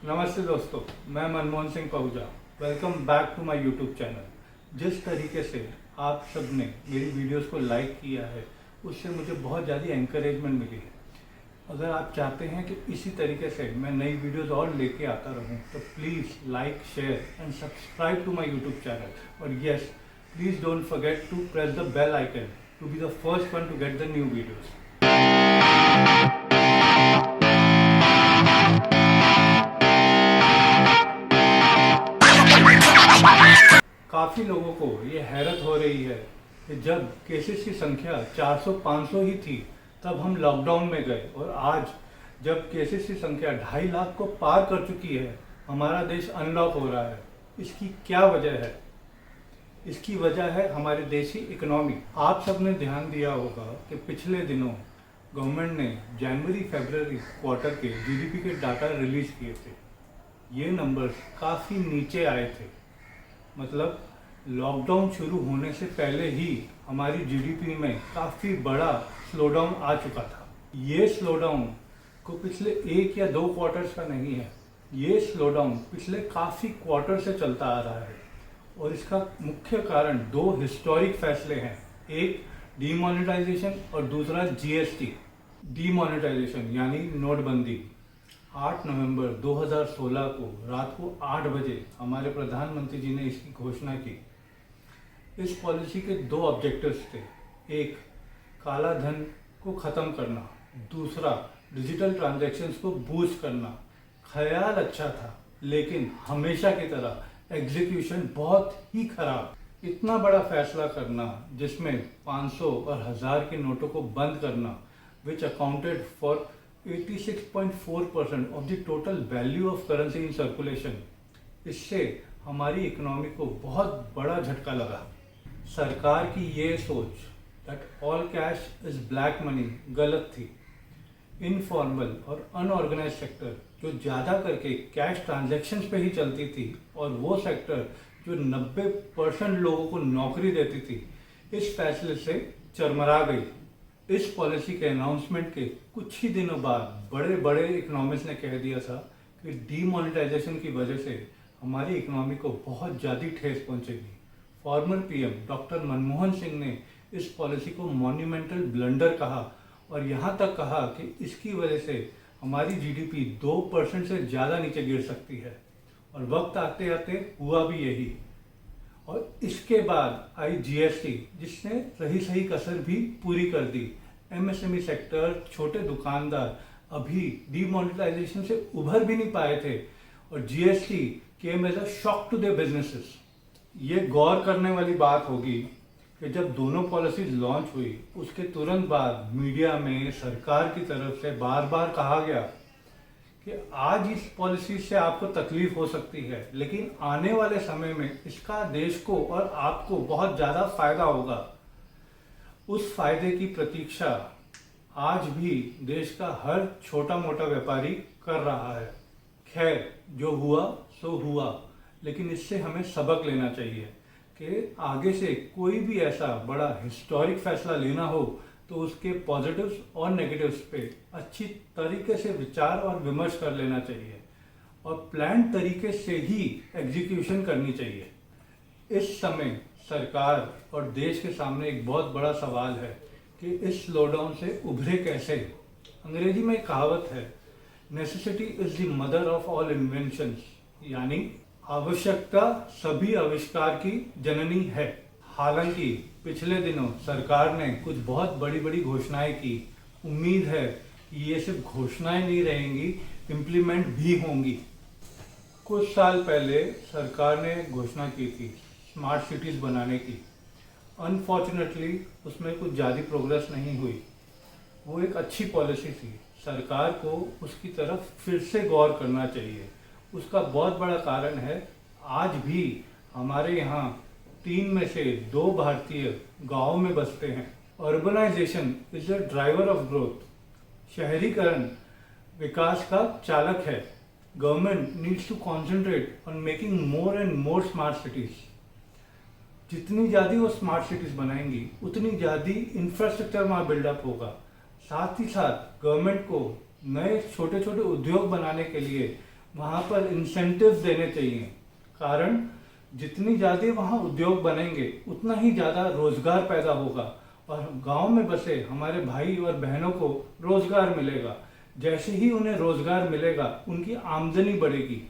नमस्ते दोस्तों, मैं Manmohan Singh Pahuja. Welcome back to my YouTube channel. जिस तरीके से आप सब ने मेरी वीडियोस को लाइक किया है, उससे मुझे बहुत ज़्यादा एनकरेजमेंट मिली है। अगर आप चाहते हैं कि इसी तरीके से मैं नई वीडियोस और लेके आता रहूं, तो please like, share and subscribe to my YouTube channel. और yes, please don't forget to press the bell icon to be the first one to get the new videos. काफ़ी लोगों को ये हैरत हो रही है कि जब केसेस की संख्या 400-500 ही थी, तब हम लॉकडाउन में गए, और आज जब केसेस की संख्या 2.5 लाख को पार कर चुकी है, हमारा देश अनलॉक हो रहा है। इसकी क्या वजह है? इसकी वजह है हमारे देश की इकोनॉमी। आप सबने ध्यान दिया होगा कि पिछले दिनों गवर्नमेंट ने जनवरी-फरवरी क्वार्टर के जीडीपी के डाटा रिलीज किए थे। ये नंबर्स काफ़ी नीचे आए थे। मतलब लॉकडाउन शुरू होने से पहले ही हमारी जीडीपी में काफ़ी बड़ा स्लोडाउन आ चुका था। ये स्लोडाउन को पिछले 1 या 2 क्वार्टर्स का नहीं है, ये स्लोडाउन पिछले काफ़ी क्वार्टर से चलता आ रहा है। और इसका मुख्य कारण 2 हिस्टोरिक फैसले हैं, एक डीमोनेटाइजेशन और दूसरा जीएसटी। डीमोनेटाइजेशन यानी नोटबंदी। 8 नवंबर 2016 को रात को 8 बजे हमारे प्रधानमंत्री जी ने इसकी घोषणा की। इस पॉलिसी के 2 ऑब्जेक्टिव्स थे, एक काला धन को ख़त्म करना, दूसरा डिजिटल ट्रांजैक्शंस को बूस्ट करना। ख्याल अच्छा था, लेकिन हमेशा की तरह एग्जीक्यूशन बहुत ही खराब। इतना बड़ा फैसला करना जिसमें 500 और 1000 के नोटों को बंद करना, which accounted for 86.4% of the total value of currency in circulation, इससे हमारी इकोनॉमी को बहुत बड़ा झटका लगा। सरकार की ये सोच that all cash is black money गलत थी। इनफॉर्मल और अनऑर्गेनाइज सेक्टर जो ज़्यादा करके कैश ट्रांजैक्शंस पे ही चलती थी, और वो सेक्टर जो 90% लोगों को नौकरी देती थी, इस फैसले से चरमरा गई। इस पॉलिसी के अनाउंसमेंट के कुछ ही दिनों बाद बड़े बड़े इकोनॉमिस्ट ने कह दिया था कि डीमोनेटाइजेशन की वजह से हमारी इकोनॉमी को बहुत ज़्यादा ठेस पहुंचेगी। Former PM doctor Manmohan Singh ने इस पॉलिसी को मॉन्यूमेंटल ब्लंडर कहा, और यहाँ तक कहा कि इसकी वजह से हमारी जीडीपी 2% से ज़्यादा नीचे गिर सकती है। और वक्त आते आते हुआ भी यही। और इसके बाद आई जीएसटी, जिसने रही सही कसर भी पूरी कर दी। एमएसएमई सेक्टर, छोटे दुकानदार अभी डीमोनेटाइजेशन से उभर भी नहीं पाए थे, और GST came as a shock to their businesses. ये गौर करने वाली बात होगी कि जब दोनों पॉलिसीज लॉन्च हुई, उसके तुरंत बाद मीडिया में सरकार की तरफ से बार बार कहा गया कि आज इस पॉलिसी से आपको तकलीफ हो सकती है, लेकिन आने वाले समय में इसका देश को और आपको बहुत ज़्यादा फायदा होगा। उस फायदे की प्रतीक्षा आज भी देश का हर छोटा मोटा व्यापारी कर रहा है। खैर, जो हुआ सो हुआ, लेकिन इससे हमें सबक लेना चाहिए कि आगे से कोई भी ऐसा बड़ा हिस्टोरिक फैसला लेना हो तो उसके पॉजिटिव्स और नेगेटिव्स पे अच्छी तरीके से विचार और विमर्श कर लेना चाहिए, और प्लान तरीके से ही एग्जीक्यूशन करनी चाहिए। इस समय सरकार और देश के सामने एक बहुत बड़ा सवाल है कि इस स्लोडाउन से उभरे कैसे। अंग्रेजी में एक कहावत है, necessity is the mother of all inventions, यानी आवश्यकता सभी आविष्कार की जननी है। हालांकि पिछले दिनों सरकार ने कुछ बहुत बड़ी बड़ी घोषणाएं की। उम्मीद है कि ये सिर्फ घोषणाएं नहीं रहेंगी, इम्प्लीमेंट भी होंगी। कुछ साल पहले सरकार ने घोषणा की थी स्मार्ट सिटीज़ बनाने की। अनफॉर्चुनेटली उसमें कुछ ज़्यादा प्रोग्रेस नहीं हुई। वो एक अच्छी पॉलिसी थी, सरकार को उसकी तरफ फिर से गौर करना चाहिए। उसका बहुत बड़ा कारण है, आज भी हमारे यहाँ 3 में से 2 भारतीय गाँव में बसते हैं। Urbanisation is the driver of growth. शहरीकरण विकास का चालक है। Government needs to concentrate on making more and more smart cities. जितनी ज़्यादा वो स्मार्ट सिटीज बनाएंगी, उतनी ज़्यादा इंफ्रास्ट्रक्चर वहाँ बिल्डअप होगा। साथ ही साथ गवर्नमेंट को नए छोटे छोटे उद्योग बनाने के लिए वहाँ पर इंसेंटिव्स देने चाहिए। कारण जितनी ज़्यादा वहाँ उद्योग बनेंगे उतना ही ज़्यादा रोजगार पैदा होगा और गांव में बसे हमारे भाई और बहनों को रोजगार मिलेगा। जैसे ही उन्हें रोजगार मिलेगा उनकी आमदनी बढ़ेगी।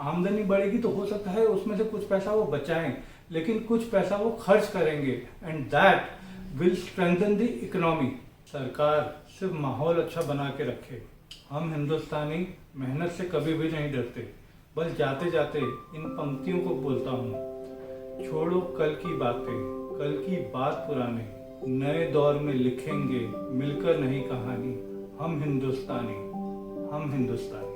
आमदनी बढ़ेगी तो हो सकता है उसमें से कुछ पैसा वो बचाएं, लेकिन कुछ पैसा वो खर्च करेंगे and that will strengthen the economy. सरकार सिर्फ माहौल अच्छा बना के रखे। हम हिंदुस्तानी मेहनत से कभी भी नहीं डरते। बस जाते जाते इन पंक्तियों को बोलता हूँ, छोड़ो कल की बातें, कल की बात पुरानी, नए दौर में लिखेंगे मिलकर नई कहानी। हम हिंदुस्तानी, हम हिंदुस्तानी।